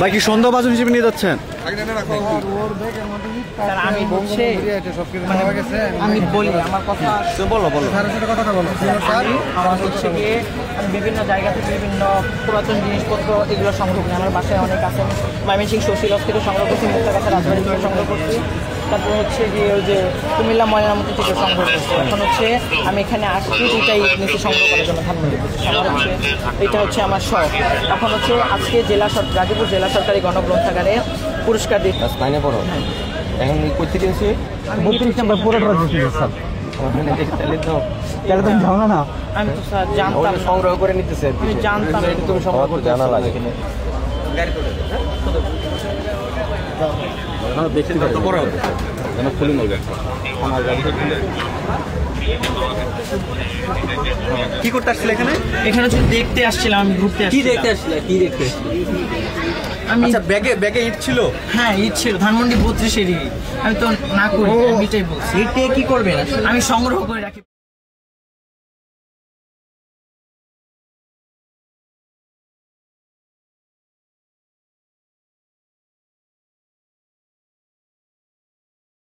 ভাই কি সন্দেহভাজন হিসেবে নিয়ে যাচ্ছেন? আমি হচ্ছে আমি বলি আমার কথা বলো আমার হচ্ছে গিয়ে আমি বিভিন্ন জায়গা থেকে বিভিন্ন পুরাতন জিনিসপত্র এগুলো সংগ্রহ করি। আমার বাসায় অনেক আছে। ময়মনসিংহ শশীলস থেকে সংগ্রহ করছি, মুক্তাগাছা রাজবাড়ি থেকে সংগ্রহ করছি, তারপর হচ্ছে গিয়ে ওই যে কুমিল্লা ময়নামতি থেকে সংগ্রহ করছি। এখন হচ্ছে আমি এখানে আসছি এটাই নিচে সংগ্রহ করার জন্য ধানমন্ডি করছি। আমার হচ্ছে এটা হচ্ছে আমার শখ। এখন হচ্ছে আজকে গাজীপুর জেলা সরকারি গণগ্রন্থাগারে পুরস্কার দিচ্ছে। এখন করতে গেছি 32 নম্বর পুরোটা স্যার। তাহলে তুমি জানো না? আমি তো স্যার জানতাম, সংগ্রহ করে নিতেছে। আমি জানতাম তুমি সংগ্রহ করে জানা লাগে ব্যক্তিগত পরে হবে যেন খুলে নেবে আমার গাড়ি খুলে। কি করতে আসছিলে এখানে? এখানে হচ্ছে দেখতে আসছিলাম, আমি ঘুরতে আসছিলাম। কি দেখতে আসলে? আমি আচ্ছা ব্যাগে ইট ছিল? হ্যাঁ ইট ছিল, ধানমন্ডি 32-এর ইট। আমি তো না করি, আমি এটাই বলছি। কি করবেন? আমি সংগ্রহ করে রাখি।